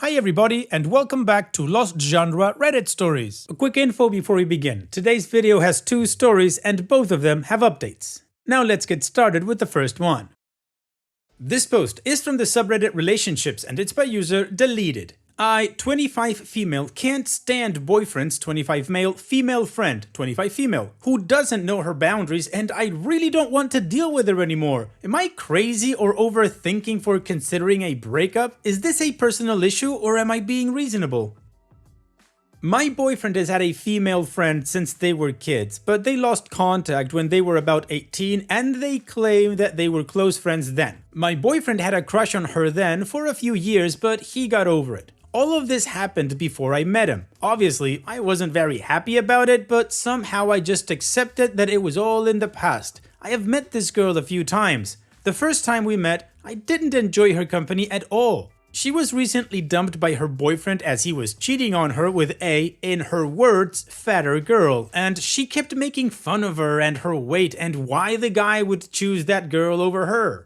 Hi everybody and welcome back to Lost Genre Reddit Stories. A quick info before we begin. Today's video has two stories and both of them have updates. Now let's get started with the first one. This post is from the subreddit Relationships and it's by user Deleted. 25 female, can't stand boyfriend's 25 male, female friend, 25 female, who doesn't know her boundaries and I really don't want to deal with her anymore. Am I crazy or overthinking for considering a breakup? Is this a personal issue or am I being reasonable? My boyfriend has had a female friend since they were kids, but they lost contact when they were about 18 and they claim that they were close friends then. My boyfriend had a crush on her then for a few years, but he got over it. All of this happened before I met him. Obviously, I wasn't very happy about it, but somehow I just accepted that it was all in the past. I have met this girl a few times. The first time we met, I didn't enjoy her company at all. She was recently dumped by her boyfriend as he was cheating on her with a, in her words, fatter girl, and she kept making fun of her and her weight and why the guy would choose that girl over her.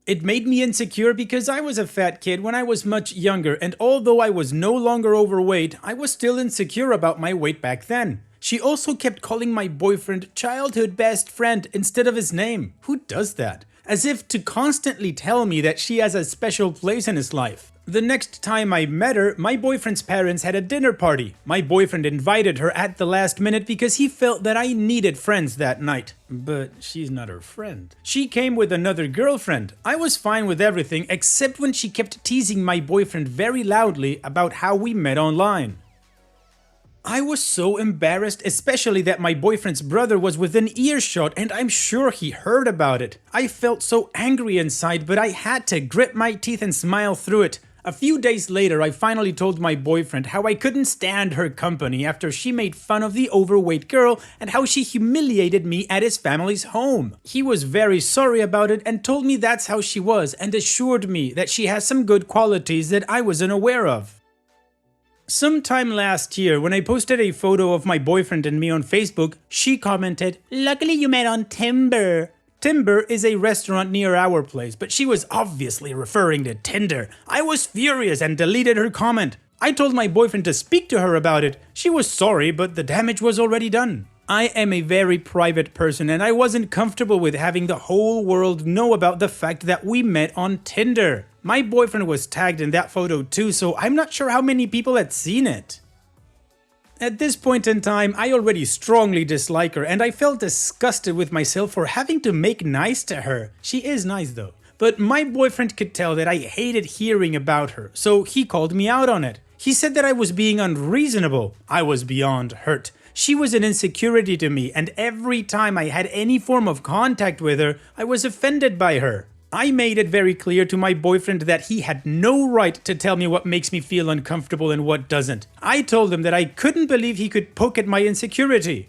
It made me insecure because I was a fat kid when I was much younger, and although I was no longer overweight, I was still insecure about my weight back then. She also kept calling my boyfriend childhood best friend instead of his name. Who does that? As if to constantly tell me that she has a special place in his life. The next time I met her, my boyfriend's parents had a dinner party. My boyfriend invited her at the last minute because he felt that I needed friends that night. But she's not her friend. She came with another girlfriend. I was fine with everything except when she kept teasing my boyfriend very loudly about how we met online. I was so embarrassed, especially that my boyfriend's brother was within earshot and I'm sure he heard about it. I felt so angry inside, but I had to grit my teeth and smile through it. A few days later, I finally told my boyfriend how I couldn't stand her company after she made fun of the overweight girl and how she humiliated me at his family's home. He was very sorry about it and told me that's how she was and assured me that she has some good qualities that I wasn't aware of. Sometime last year, when I posted a photo of my boyfriend and me on Facebook, she commented, "Luckily you met on Timber." Timber is a restaurant near our place, but she was obviously referring to Tinder. I was furious and deleted her comment. I told my boyfriend to speak to her about it. She was sorry, but the damage was already done. I am a very private person and I wasn't comfortable with having the whole world know about the fact that we met on Tinder. My boyfriend was tagged in that photo too, so I'm not sure how many people had seen it. At this point in time, I already strongly dislike her and I felt disgusted with myself for having to make nice to her. She is nice though. But my boyfriend could tell that I hated hearing about her, so he called me out on it. He said that I was being unreasonable. I was beyond hurt. She was an insecurity to me and every time I had any form of contact with her, I was offended by her. I made it very clear to my boyfriend that he had no right to tell me what makes me feel uncomfortable and what doesn't. I told him that I couldn't believe he could poke at my insecurity.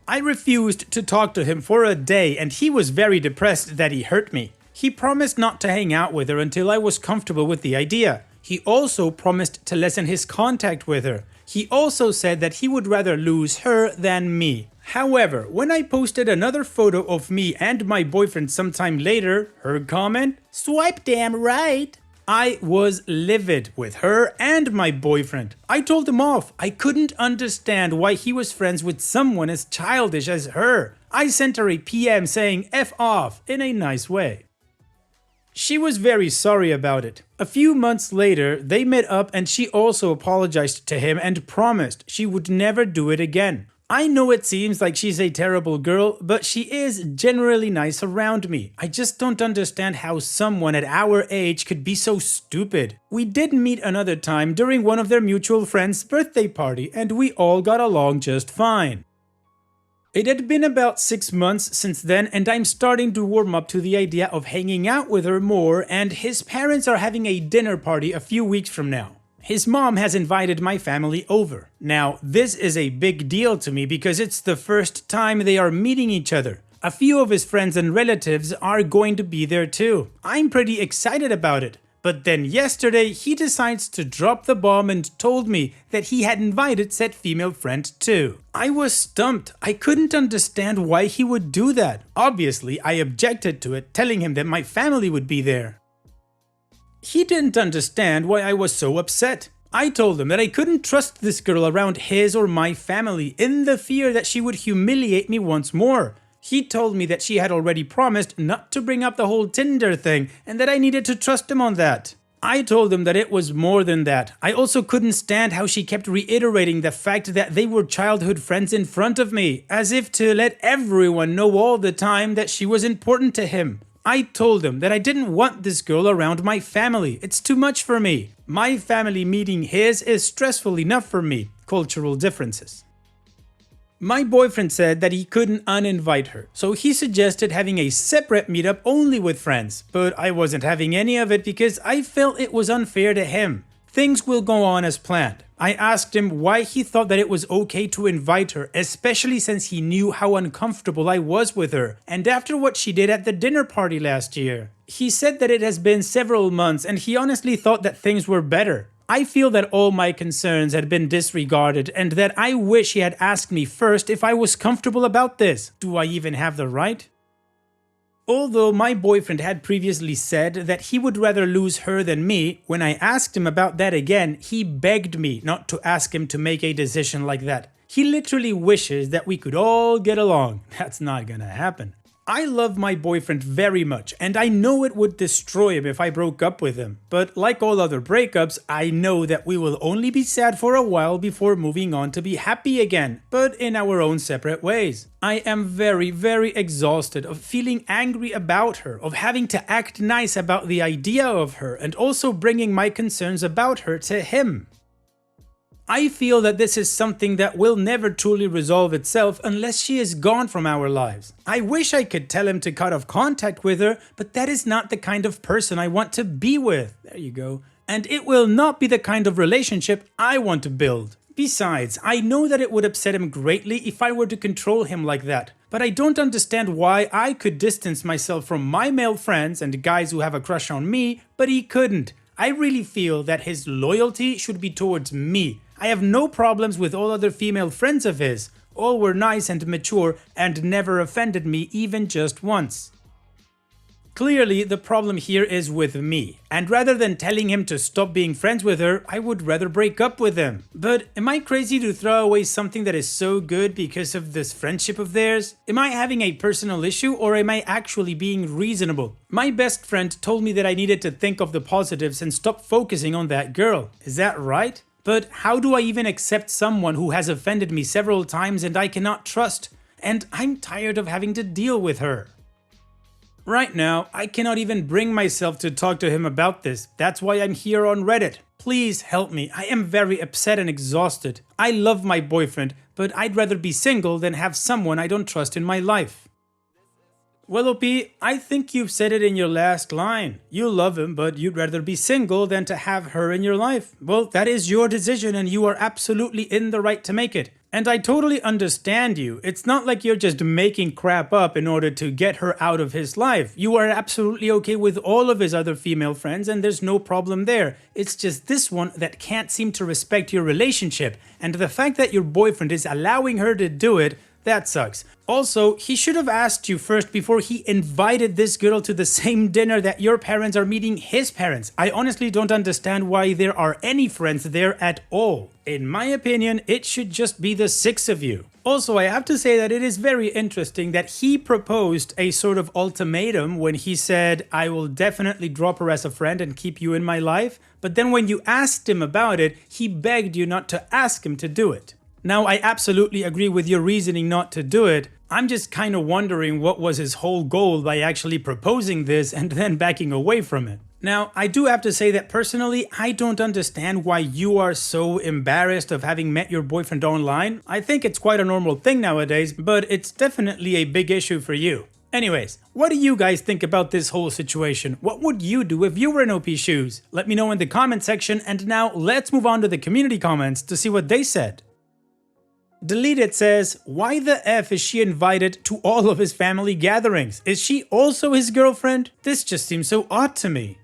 I refused to talk to him for a day and he was very depressed that he hurt me. He promised not to hang out with her until I was comfortable with the idea. He also promised to lessen his contact with her. He also said that he would rather lose her than me. However, when I posted another photo of me and my boyfriend sometime later, her comment, "Swipe damn right." I was livid with her and my boyfriend. I told him off. I couldn't understand why he was friends with someone as childish as her. I sent her a PM saying F off in a nice way. She was very sorry about it. A few months later, they met up and she also apologized to him and promised she would never do it again. I know it seems like she's a terrible girl, but she is generally nice around me. I just don't understand how someone at our age could be so stupid. We did meet another time during one of their mutual friends' birthday party and we all got along just fine. It had been about 6 months since then and I'm starting to warm up to the idea of hanging out with her more, and his parents are having a dinner party a few weeks from now. His mom has invited my family over. Now, this is a big deal to me because it's the first time they are meeting each other. A few of his friends and relatives are going to be there too. I'm pretty excited about it. But then yesterday, he decides to drop the bomb and told me that he had invited said female friend too. I was stumped. I couldn't understand why he would do that. Obviously, I objected to it, telling him that my family would be there. He didn't understand why I was so upset. I told him that I couldn't trust this girl around his or my family in the fear that she would humiliate me once more. He told me that she had already promised not to bring up the whole Tinder thing and that I needed to trust him on that. I told him that it was more than that. I also couldn't stand how she kept reiterating the fact that they were childhood friends in front of me, as if to let everyone know all the time that she was important to him. I told him that I didn't want this girl around my family. It's too much for me. My family meeting his is stressful enough for me. Cultural differences. My boyfriend said that he couldn't uninvite her, so he suggested having a separate meetup only with friends, but I wasn't having any of it because I felt it was unfair to him. Things will go on as planned. I asked him why he thought that it was okay to invite her, especially since he knew how uncomfortable I was with her, and after what she did at the dinner party last year. He said that it has been several months and he honestly thought that things were better. I feel that all my concerns had been disregarded and that I wish he had asked me first if I was comfortable about this. Do I even have the right? Although my boyfriend had previously said that he would rather lose her than me, when I asked him about that again, he begged me not to ask him to make a decision like that. He literally wishes that we could all get along. That's not gonna happen. I love my boyfriend very much, and I know it would destroy him if I broke up with him. But like all other breakups, I know that we will only be sad for a while before moving on to be happy again, but in our own separate ways. I am very, very exhausted of feeling angry about her, of having to act nice about the idea of her, and also bringing my concerns about her to him. I feel that this is something that will never truly resolve itself unless she is gone from our lives. I wish I could tell him to cut off contact with her, but that is not the kind of person I want to be with. There you go. And it will not be the kind of relationship I want to build. Besides, I know that it would upset him greatly if I were to control him like that, but I don't understand why I could distance myself from my male friends and guys who have a crush on me, but he couldn't. I really feel that his loyalty should be towards me. I have no problems with all other female friends of his. All were nice and mature and never offended me even just once. Clearly, the problem here is with me, and rather than telling him to stop being friends with her, I would rather break up with him. But am I crazy to throw away something that is so good because of this friendship of theirs? Am I having a personal issue, or am I actually being reasonable? My best friend told me that I needed to think of the positives and stop focusing on that girl. Is that right? But how do I even accept someone who has offended me several times and I cannot trust? And I'm tired of having to deal with her. Right now, I cannot even bring myself to talk to him about this. That's why I'm here on Reddit. Please help me. I am very upset and exhausted. I love my boyfriend, but I'd rather be single than have someone I don't trust in my life. Well, OP, I think you've said it in your last line. You love him, but you'd rather be single than to have her in your life. Well, that is your decision and you are absolutely in the right to make it. And I totally understand you. It's not like you're just making crap up in order to get her out of his life. You are absolutely okay with all of his other female friends and there's no problem there. It's just this one that can't seem to respect your relationship. And the fact that your boyfriend is allowing her to do it, that sucks. Also, he should have asked you first before he invited this girl to the same dinner that your parents are meeting his parents. I honestly don't understand why there are any friends there at all. In my opinion, it should just be the 6 of you. Also, I have to say that it is very interesting that he proposed a sort of ultimatum when he said, I will definitely drop her as a friend and keep you in my life. But then when you asked him about it, he begged you not to ask him to do it. Now, I absolutely agree with your reasoning not to do it. I'm just kind of wondering what was his whole goal by actually proposing this and then backing away from it. Now, I do have to say that personally, I don't understand why you are so embarrassed of having met your boyfriend online. I think it's quite a normal thing nowadays, but it's definitely a big issue for you. Anyways, what do you guys think about this whole situation? What would you do if you were in OP's shoes? Let me know in the comment section, and now let's move on to the community comments to see what they said. Deleted says, why the F is she invited to all of his family gatherings? Is she also his girlfriend? This just seems so odd to me.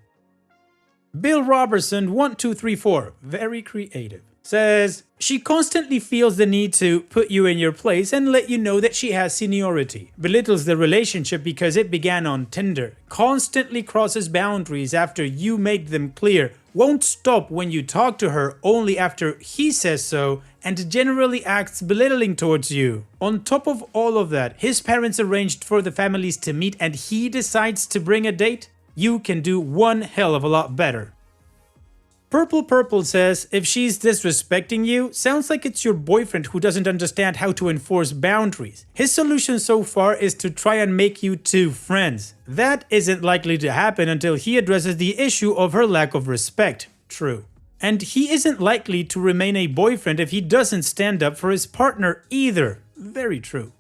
Bill Robertson 1234, very creative, says, She constantly feels the need to put you in your place and let you know that she has seniority, belittles the relationship because it began on Tinder, constantly crosses boundaries after you make them clear, won't stop when you talk to her only after he says so, and generally acts belittling towards you. On top of all of that, his parents arranged for the families to meet and he decides to bring a date? You can do one hell of a lot better. Purple says, if she's disrespecting you, sounds like it's your boyfriend who doesn't understand how to enforce boundaries. His solution so far is to try and make you two friends. That isn't likely to happen until he addresses the issue of her lack of respect. True. And he isn't likely to remain a boyfriend if he doesn't stand up for his partner either. Very true.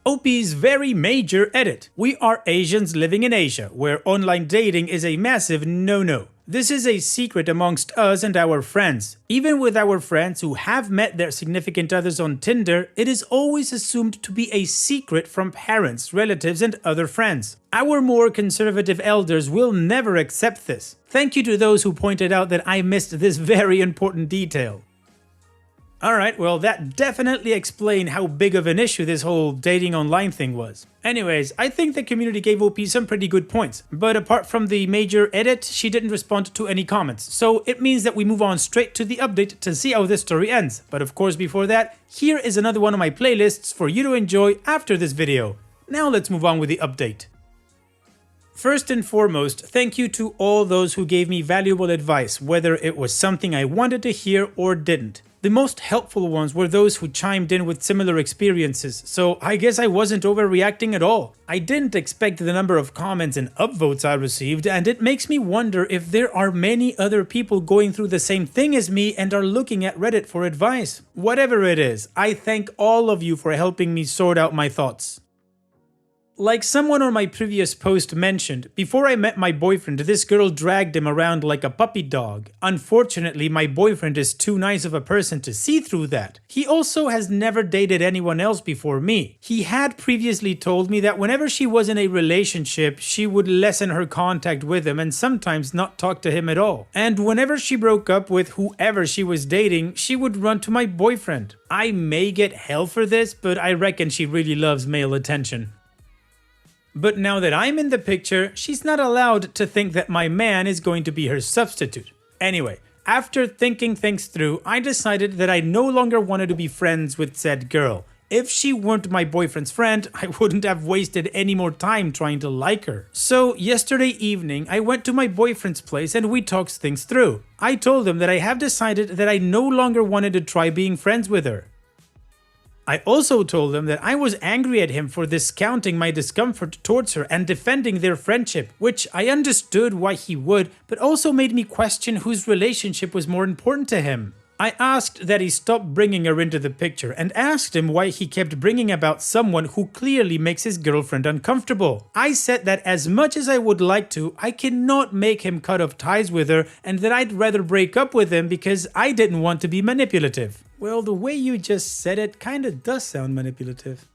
OP's very major edit. We are Asians living in Asia, where online dating is a massive no-no. This is a secret amongst us and our friends. Even with our friends who have met their significant others on Tinder, it is always assumed to be a secret from parents, relatives, and other friends. Our more conservative elders will never accept this. Thank you to those who pointed out that I missed this very important detail. Alright, well that definitely explained how big of an issue this whole dating online thing was. Anyways, I think the community gave OP some pretty good points, but apart from the major edit, she didn't respond to any comments, so it means that we move on straight to the update to see how this story ends. But of course before that, here is another one of my playlists for you to enjoy after this video. Now let's move on with the update. First and foremost, thank you to all those who gave me valuable advice, whether it was something I wanted to hear or didn't. The most helpful ones were those who chimed in with similar experiences, so I guess I wasn't overreacting at all. I didn't expect the number of comments and upvotes I received, and it makes me wonder if there are many other people going through the same thing as me and are looking at Reddit for advice. Whatever it is, I thank all of you for helping me sort out my thoughts. Like someone on my previous post mentioned, before I met my boyfriend, this girl dragged him around like a puppy dog. Unfortunately, my boyfriend is too nice of a person to see through that. He also has never dated anyone else before me. He had previously told me that whenever she was in a relationship, she would lessen her contact with him and sometimes not talk to him at all. And whenever she broke up with whoever she was dating, she would run to my boyfriend. I may get hell for this, but I reckon she really loves male attention. But now that I'm in the picture, she's not allowed to think that my man is going to be her substitute. Anyway, after thinking things through, I decided that I no longer wanted to be friends with said girl. If she weren't my boyfriend's friend, I wouldn't have wasted any more time trying to like her. So yesterday evening, I went to my boyfriend's place and we talked things through. I told him that I have decided that I no longer wanted to try being friends with her. I also told him that I was angry at him for discounting my discomfort towards her and defending their friendship, which I understood why he would, but also made me question whose relationship was more important to him. I asked that he stop bringing her into the picture and asked him why he kept bringing about someone who clearly makes his girlfriend uncomfortable. I said that as much as I would like to, I cannot make him cut off ties with her and that I'd rather break up with him because I didn't want to be manipulative. Well, the way you just said it kinda does sound manipulative.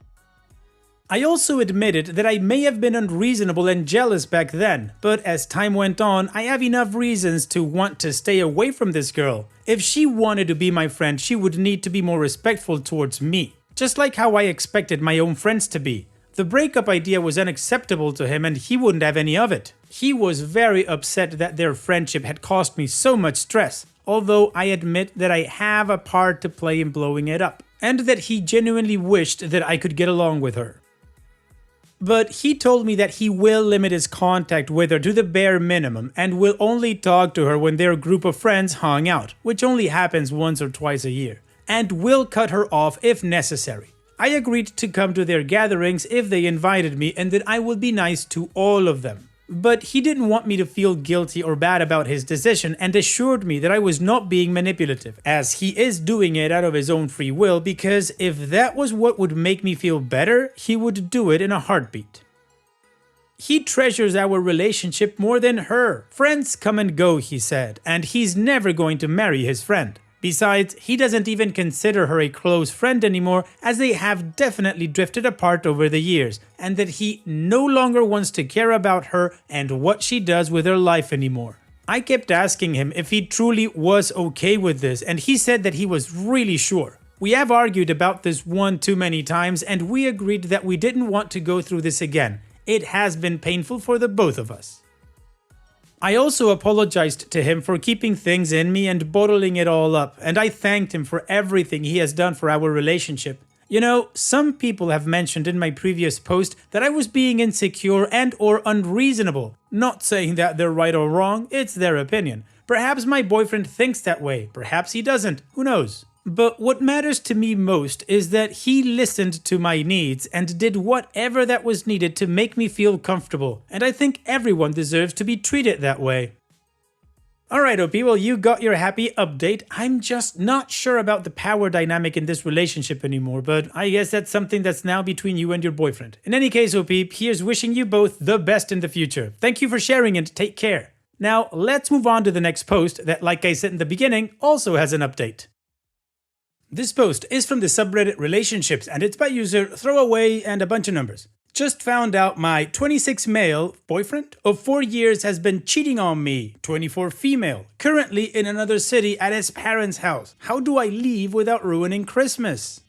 I also admitted that I may have been unreasonable and jealous back then, but as time went on, I have enough reasons to want to stay away from this girl. If she wanted to be my friend, she would need to be more respectful towards me, just like how I expected my own friends to be. The breakup idea was unacceptable to him and he wouldn't have any of it. He was very upset that their friendship had caused me so much stress, although I admit that I have a part to play in blowing it up, and that he genuinely wished that I could get along with her. But he told me that he will limit his contact with her to the bare minimum and will only talk to her when their group of friends hung out, which only happens once or twice a year, and will cut her off if necessary. I agreed to come to their gatherings if they invited me and that I would be nice to all of them. But he didn't want me to feel guilty or bad about his decision and assured me that I was not being manipulative, as he is doing it out of his own free will, because if that was what would make me feel better, he would do it in a heartbeat. He treasures our relationship more than her. Friends come and go, he said, and he's never going to marry his friend. Besides, he doesn't even consider her a close friend anymore, as they have definitely drifted apart over the years, and that he no longer wants to care about her and what she does with her life anymore. I kept asking him if he truly was okay with this, and he said that he was really sure. We have argued about this one too many times, and we agreed that we didn't want to go through this again. It has been painful for the both of us. I also apologized to him for keeping things in me and bottling it all up, and I thanked him for everything he has done for our relationship. You know, some people have mentioned in my previous post that I was being insecure and or unreasonable. Not saying that they're right or wrong, it's their opinion. Perhaps my boyfriend thinks that way, perhaps he doesn't, who knows? But what matters to me most is that he listened to my needs and did whatever that was needed to make me feel comfortable, and I think everyone deserves to be treated that way. Alright OP, well you got your happy update. I'm just not sure about the power dynamic in this relationship anymore, but I guess that's something that's now between you and your boyfriend. In any case OP, here's wishing you both the best in the future. Thank you for sharing and take care. Now let's move on to the next post that, like I said in the beginning, also has an update. This post is from the subreddit Relationships and it's by user Throwaway and a bunch of numbers. Just found out my 26 male boyfriend of 4 years has been cheating on me, 24 female, currently in another city at his parents' house. How do I leave without ruining Christmas?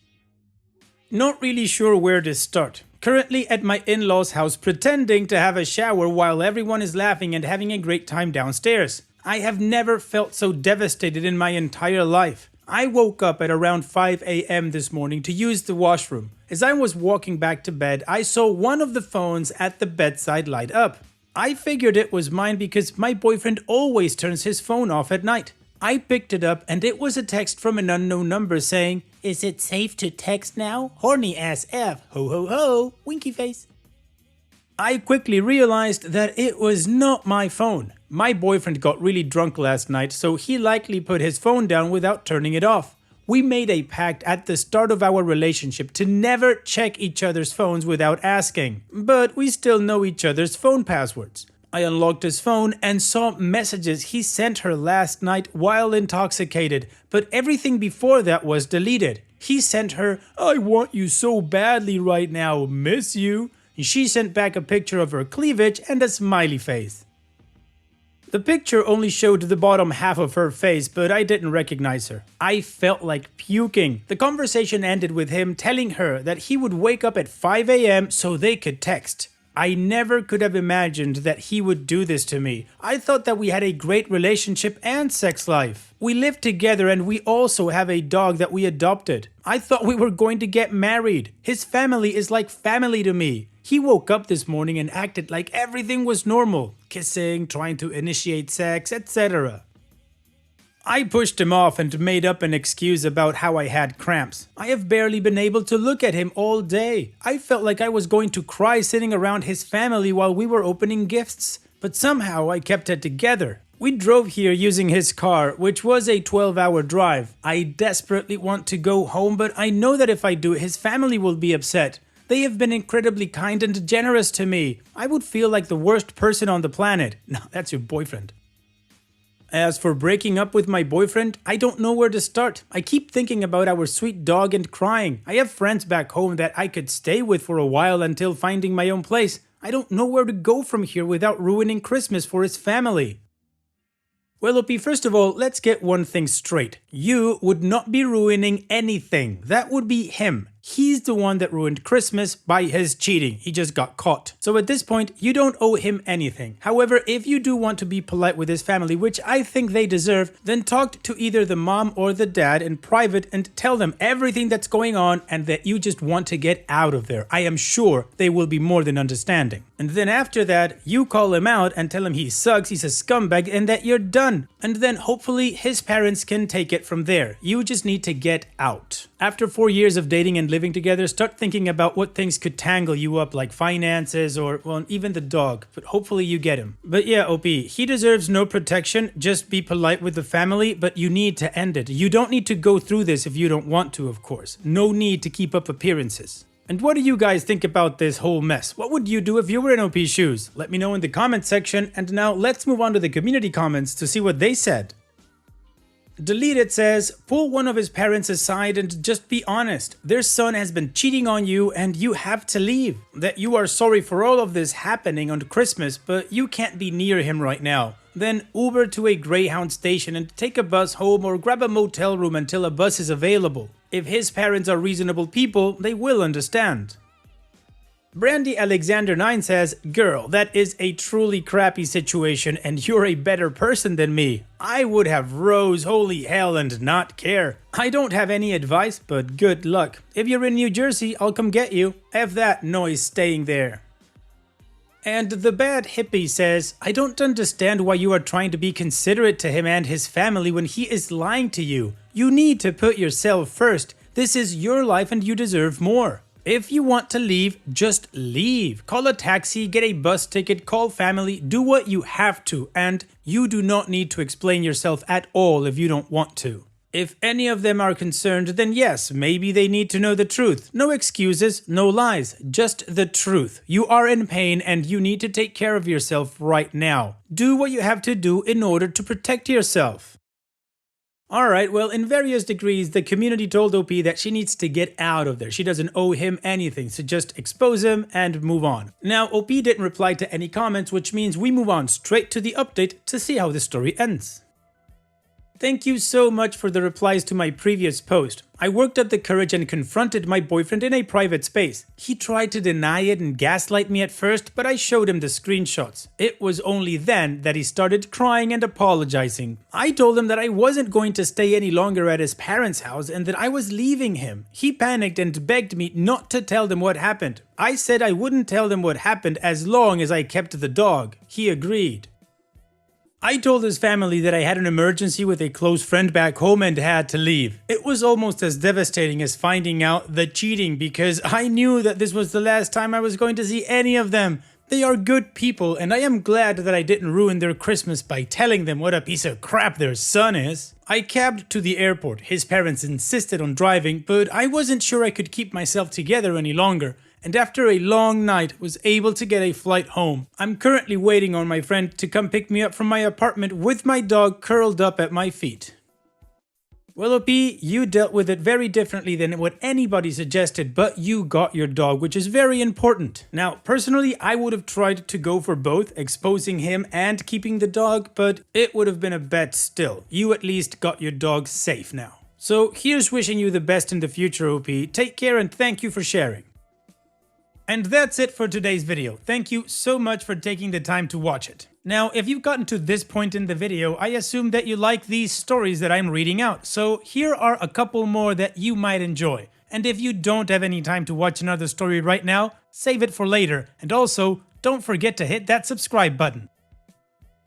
Not really sure where to start. Currently at my in-laws' house pretending to have a shower while everyone is laughing and having a great time downstairs. I have never felt so devastated in my entire life. I woke up at around 5 a.m. this morning to use the washroom. As I was walking back to bed, I saw one of the phones at the bedside light up. I figured it was mine because my boyfriend always turns his phone off at night. I picked it up and it was a text from an unknown number saying, "Is it safe to text now? Horny ass F, ho ho ho, winky face." I quickly realized that it was not my phone. My boyfriend got really drunk last night, so he likely put his phone down without turning it off. We made a pact at the start of our relationship to never check each other's phones without asking, but we still know each other's phone passwords. I unlocked his phone and saw messages he sent her last night while intoxicated, but everything before that was deleted. He sent her, "I want you so badly right now, miss you." She sent back a picture of her cleavage and a smiley face. The picture only showed the bottom half of her face, but I didn't recognize her. I felt like puking. The conversation ended with him telling her that he would wake up at 5 a.m. so they could text. I never could have imagined that he would do this to me. I thought that we had a great relationship and sex life. We live together and we also have a dog that we adopted. I thought we were going to get married. His family is like family to me. He woke up this morning and acted like everything was normal, kissing, trying to initiate sex, etc. I pushed him off and made up an excuse about how I had cramps. I have barely been able to look at him all day. I felt like I was going to cry sitting around his family while we were opening gifts, but somehow I kept it together. We drove here using his car, which was a 12-hour drive. I desperately want to go home, but I know that if I do, his family will be upset. They have been incredibly kind and generous to me. I would feel like the worst person on the planet. No, that's your boyfriend. As for breaking up with my boyfriend, I don't know where to start. I keep thinking about our sweet dog and crying. I have friends back home that I could stay with for a while until finding my own place. I don't know where to go from here without ruining Christmas for his family. Well, OP, first of all, let's get one thing straight. You would not be ruining anything. That would be him. He's the one that ruined Christmas by his cheating. He just got caught. So at this point, you don't owe him anything. However, if you do want to be polite with his family, which I think they deserve, then talk to either the mom or the dad in private and tell them everything that's going on and that you just want to get out of there. I am sure they will be more than understanding. And then after that, you call him out and tell him he sucks, he's a scumbag, and that you're done. And then hopefully his parents can take it from there. You just need to get out. After 4 years of dating and living together, start thinking about what things could tangle you up, like finances or, well, even the dog. But hopefully you get him. But yeah, OP, he deserves no protection. Just be polite with the family, but you need to end it. You don't need to go through this if you don't want to, of course. No need to keep up appearances. And what do you guys think about this whole mess? What would you do if you were in OP's shoes? Let me know in the comment section. And now let's move on to the community comments to see what they said. Deleted says, pull one of his parents aside and just be honest. Their son has been cheating on you and you have to leave. That you are sorry for all of this happening on Christmas, but you can't be near him right now. Then Uber to a Greyhound station and take a bus home or grab a motel room until a bus is available. If his parents are reasonable people, they will understand. Brandy Alexander 9 says, girl, that is a truly crappy situation and you're a better person than me. I would have rose holy hell and not care. I don't have any advice, but good luck. If you're in New Jersey, I'll come get you. F that noise staying there. And the bad hippie says, I don't understand why you are trying to be considerate to him and his family when he is lying to you. You need to put yourself first. This is your life and you deserve more. If you want to leave, just leave. Call a taxi, get a bus ticket, call family, do what you have to, and you do not need to explain yourself at all if you don't want to. If any of them are concerned, then yes, maybe they need to know the truth. No excuses, no lies, just the truth. You are in pain and you need to take care of yourself right now. Do what you have to do in order to protect yourself. Alright, well, in various degrees, the community told OP that she needs to get out of there. She doesn't owe him anything, so just expose him and move on. Now, OP didn't reply to any comments, which means we move on straight to the update to see how the story ends. Thank you so much for the replies to my previous post. I worked up the courage and confronted my boyfriend in a private space. He tried to deny it and gaslight me at first, but I showed him the screenshots. It was only then that he started crying and apologizing. I told him that I wasn't going to stay any longer at his parents' house and that I was leaving him. He panicked and begged me not to tell them what happened. I said I wouldn't tell them what happened as long as I kept the dog. He agreed. I told his family that I had an emergency with a close friend back home and had to leave. It was almost as devastating as finding out the cheating because I knew that this was the last time I was going to see any of them. They are good people and I am glad that I didn't ruin their Christmas by telling them what a piece of crap their son is. I cabbed to the airport. His parents insisted on driving, but I wasn't sure I could keep myself together any longer. And after a long night, was able to get a flight home. I'm currently waiting on my friend to come pick me up from my apartment with my dog curled up at my feet. Well, OP, you dealt with it very differently than what anybody suggested, but you got your dog, which is very important. Now, personally, I would have tried to go for both, exposing him and keeping the dog, but it would have been a bet still. You at least got your dog safe now. So here's wishing you the best in the future, OP. Take care and thank you for sharing. And that's it for today's video. Thank you so much for taking the time to watch it. Now, if you've gotten to this point in the video, I assume that you like these stories that I'm reading out. So here are a couple more that you might enjoy. And if you don't have any time to watch another story right now, save it for later. And also, don't forget to hit that subscribe button.